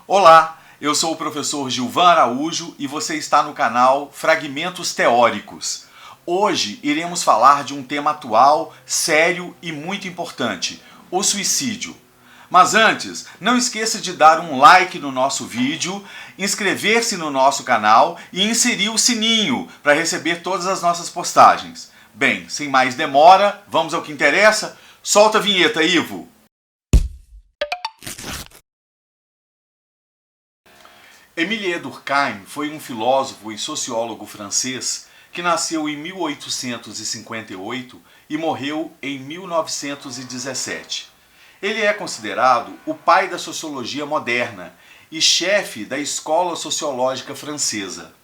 Olá, eu sou o professor Gilvan Araújo e você está no canal Fragmentos Teóricos. Hoje iremos falar de um tema atual, sério e muito importante, o suicídio. Mas antes, não esqueça de dar um like no nosso vídeo, inscrever-se no nosso canal e inserir o sininho para receber todas as nossas postagens. Bem, sem mais demora, vamos ao que interessa? Solta a vinheta, Ivo! Émile Durkheim foi um filósofo e sociólogo francês que nasceu em 1858 e morreu em 1917. Ele é considerado o pai da sociologia moderna e chefe da escola sociológica francesa.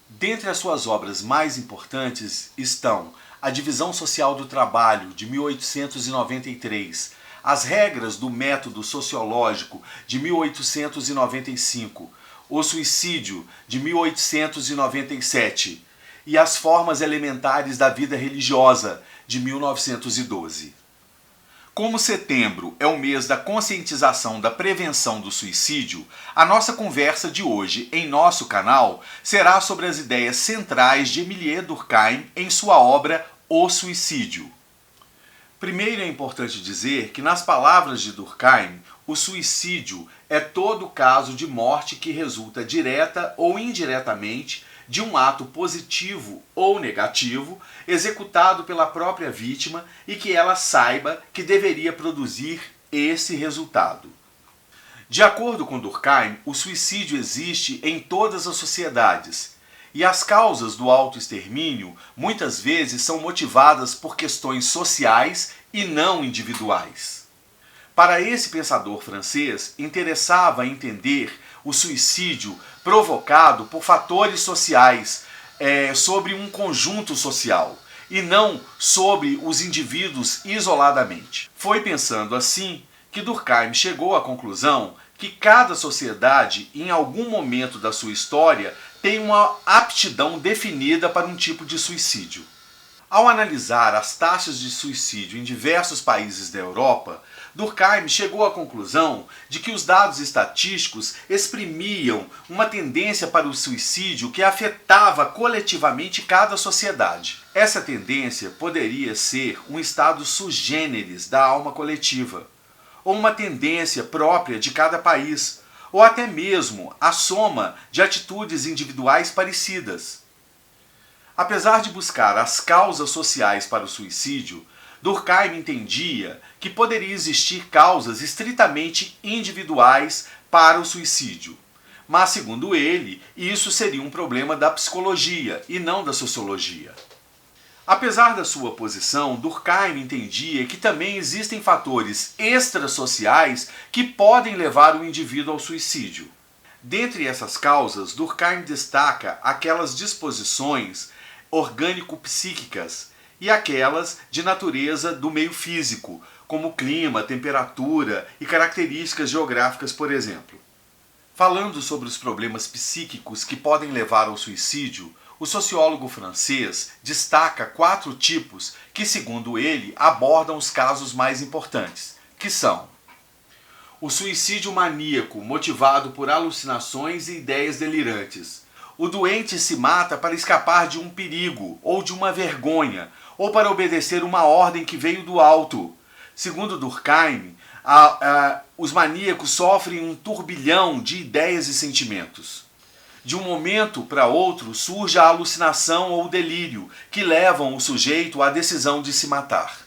Dentre as suas obras mais importantes estão A Divisão Social do Trabalho, de 1893, As Regras do Método Sociológico, de 1895, O Suicídio, de 1897, e As Formas Elementares da Vida Religiosa, de 1912. Como setembro é o mês da conscientização da prevenção do suicídio, a nossa conversa de hoje em nosso canal será sobre as ideias centrais de Émile Durkheim em sua obra O Suicídio. Primeiro é importante dizer que, nas palavras de Durkheim, o suicídio é todo caso de morte que resulta direta ou indiretamente de um ato positivo ou negativo executado pela própria vítima e que ela saiba que deveria produzir esse resultado. De acordo com Durkheim, o suicídio existe em todas as sociedades e as causas do autoextermínio muitas vezes são motivadas por questões sociais e não individuais. Para esse pensador francês, interessava entender o suicídio provocado por fatores sociais sobre um conjunto social e não sobre os indivíduos isoladamente. Foi pensando assim que Durkheim chegou à conclusão que cada sociedade, em algum momento da sua história, tem uma aptidão definida para um tipo de suicídio. Ao analisar as taxas de suicídio em diversos países da Europa, Durkheim chegou à conclusão de que os dados estatísticos exprimiam uma tendência para o suicídio que afetava coletivamente cada sociedade. Essa tendência poderia ser um estado sui generis da alma coletiva, ou uma tendência própria de cada país, ou até mesmo a soma de atitudes individuais parecidas. Apesar de buscar as causas sociais para o suicídio, Durkheim entendia que poderia existir causas estritamente individuais para o suicídio. Mas, segundo ele, isso seria um problema da psicologia e não da sociologia. Apesar da sua posição, Durkheim entendia que também existem fatores extrasociais que podem levar o indivíduo ao suicídio. Dentre essas causas, Durkheim destaca aquelas disposições orgânico-psíquicas e aquelas de natureza do meio físico, como clima, temperatura e características geográficas, por exemplo. Falando sobre os problemas psíquicos que podem levar ao suicídio, o sociólogo francês destaca 4 tipos que, segundo ele, abordam os casos mais importantes, que são o suicídio maníaco, motivado por alucinações e ideias delirantes. O doente se mata para escapar de um perigo ou de uma vergonha, ou para obedecer uma ordem que veio do alto. Segundo Durkheim, os maníacos sofrem um turbilhão de ideias e sentimentos. De um momento para outro surge a alucinação ou o delírio, que levam o sujeito à decisão de se matar.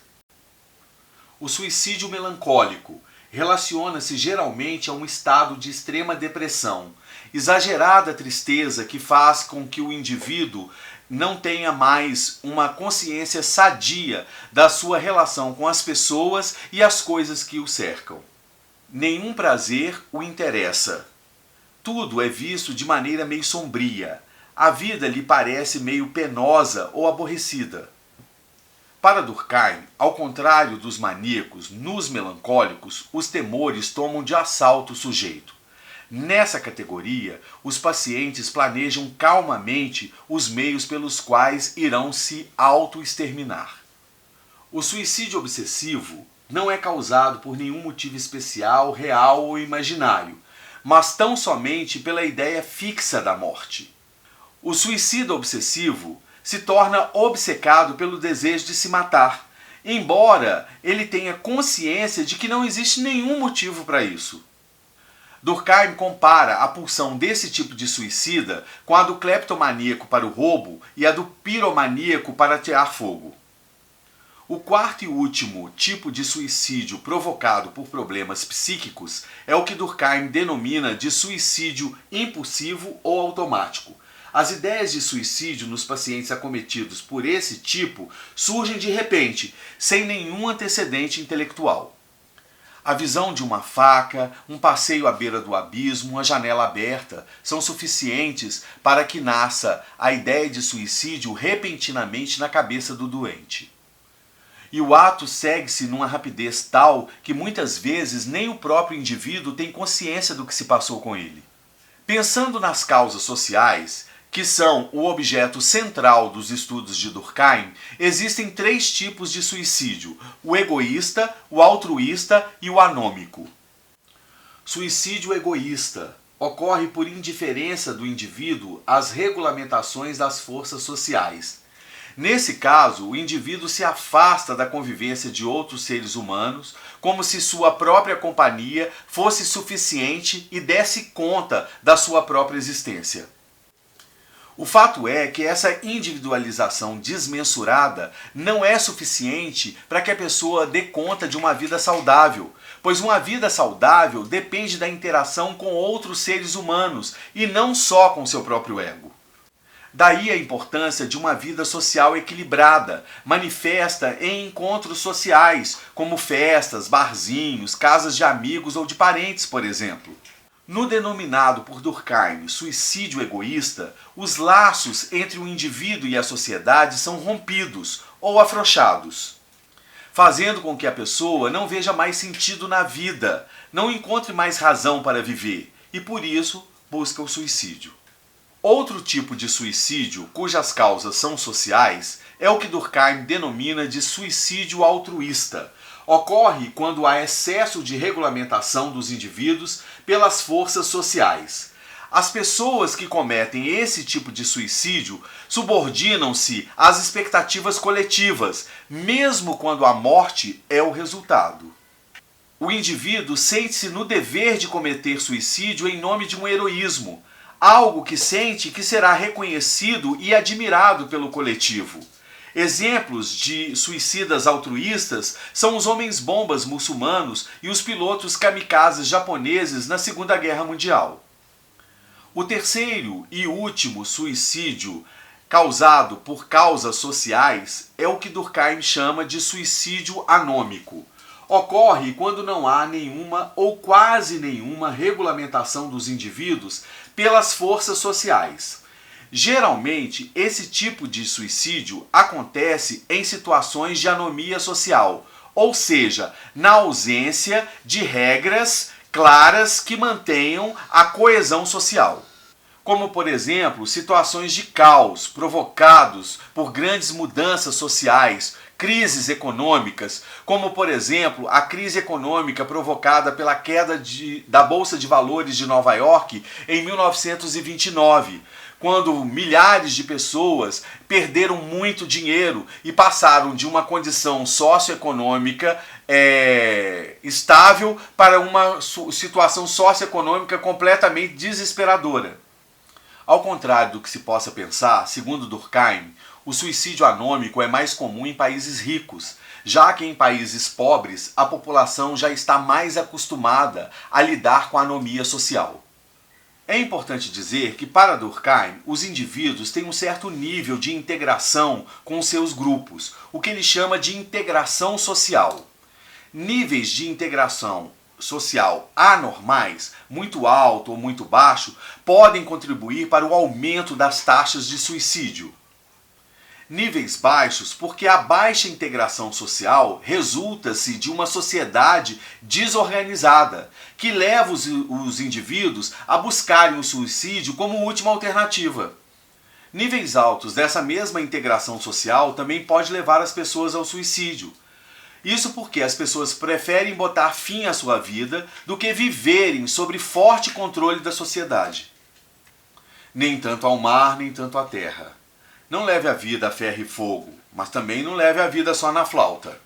O suicídio melancólico relaciona-se geralmente a um estado de extrema depressão, exagerada tristeza que faz com que o indivíduo não tenha mais uma consciência sadia da sua relação com as pessoas e as coisas que o cercam. Nenhum prazer o interessa. Tudo é visto de maneira meio sombria. A vida lhe parece meio penosa ou aborrecida. Para Durkheim, ao contrário dos maníacos, nos melancólicos, os temores tomam de assalto o sujeito. Nessa categoria, os pacientes planejam calmamente os meios pelos quais irão se auto-exterminar. O suicídio obsessivo não é causado por nenhum motivo especial, real ou imaginário, mas tão somente pela ideia fixa da morte. O suicida obsessivo se torna obcecado pelo desejo de se matar, embora ele tenha consciência de que não existe nenhum motivo para isso. Durkheim compara a pulsão desse tipo de suicida com a do cleptomaníaco para o roubo e a do piromaníaco para atear fogo. O quarto e último tipo de suicídio provocado por problemas psíquicos é o que Durkheim denomina de suicídio impulsivo ou automático. As ideias de suicídio nos pacientes acometidos por esse tipo surgem de repente, sem nenhum antecedente intelectual. A visão de uma faca, um passeio à beira do abismo, uma janela aberta são suficientes para que nasça a ideia de suicídio repentinamente na cabeça do doente. E o ato segue-se numa rapidez tal que muitas vezes nem o próprio indivíduo tem consciência do que se passou com ele. Pensando nas causas sociais, que são o objeto central dos estudos de Durkheim, existem 3 tipos de suicídio: o egoísta, o altruísta e o anômico. Suicídio egoísta ocorre por indiferença do indivíduo às regulamentações das forças sociais. Nesse caso, o indivíduo se afasta da convivência de outros seres humanos, como se sua própria companhia fosse suficiente e desse conta da sua própria existência. O fato é que essa individualização desmensurada não é suficiente para que a pessoa dê conta de uma vida saudável, pois uma vida saudável depende da interação com outros seres humanos e não só com seu próprio ego. Daí a importância de uma vida social equilibrada, manifesta em encontros sociais, como festas, barzinhos, casas de amigos ou de parentes, por exemplo. No denominado por Durkheim suicídio egoísta, os laços entre o indivíduo e a sociedade são rompidos ou afrouxados, fazendo com que a pessoa não veja mais sentido na vida, não encontre mais razão para viver e, por isso, busca o suicídio. Outro tipo de suicídio, cujas causas são sociais, é o que Durkheim denomina de suicídio altruísta. Ocorre quando há excesso de regulamentação dos indivíduos pelas forças sociais. As pessoas que cometem esse tipo de suicídio subordinam-se às expectativas coletivas, mesmo quando a morte é o resultado. O indivíduo sente-se no dever de cometer suicídio em nome de um heroísmo, algo que sente que será reconhecido e admirado pelo coletivo. Exemplos de suicidas altruístas são os homens-bombas muçulmanos e os pilotos kamikazes japoneses na Segunda Guerra Mundial. O terceiro e último suicídio causado por causas sociais é o que Durkheim chama de suicídio anômico. Ocorre quando não há nenhuma ou quase nenhuma regulamentação dos indivíduos pelas forças sociais. Geralmente, esse tipo de suicídio acontece em situações de anomia social, ou seja, na ausência de regras claras que mantenham a coesão social. Como, por exemplo, situações de caos provocados por grandes mudanças sociais, crises econômicas, como, por exemplo, a crise econômica provocada pela queda da Bolsa de Valores de Nova York em 1929, quando milhares de pessoas perderam muito dinheiro e passaram de uma condição socioeconômica estável para uma situação socioeconômica completamente desesperadora. Ao contrário do que se possa pensar, segundo Durkheim, o suicídio anômico é mais comum em países ricos, já que em países pobres a população já está mais acostumada a lidar com a anomia social. É importante dizer que, para Durkheim, os indivíduos têm um certo nível de integração com seus grupos, o que ele chama de integração social. Níveis de integração social anormais, muito alto ou muito baixo, podem contribuir para o aumento das taxas de suicídio. Níveis baixos, porque a baixa integração social resulta-se de uma sociedade desorganizada, que leva os indivíduos a buscarem o suicídio como última alternativa. Níveis altos dessa mesma integração social também pode levar as pessoas ao suicídio. Isso porque as pessoas preferem botar fim à sua vida do que viverem sob forte controle da sociedade. Nem tanto ao mar, nem tanto à terra. Não leve a vida a ferro e fogo, mas também não leve a vida só na flauta.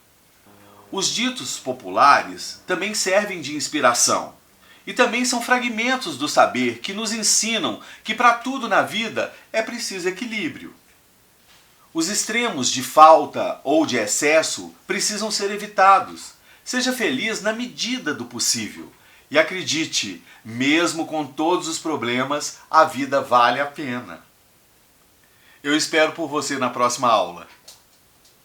Os ditos populares também servem de inspiração e também são fragmentos do saber que nos ensinam que para tudo na vida é preciso equilíbrio. Os extremos de falta ou de excesso precisam ser evitados. Seja feliz na medida do possível. E acredite, mesmo com todos os problemas, a vida vale a pena. Eu espero por você na próxima aula.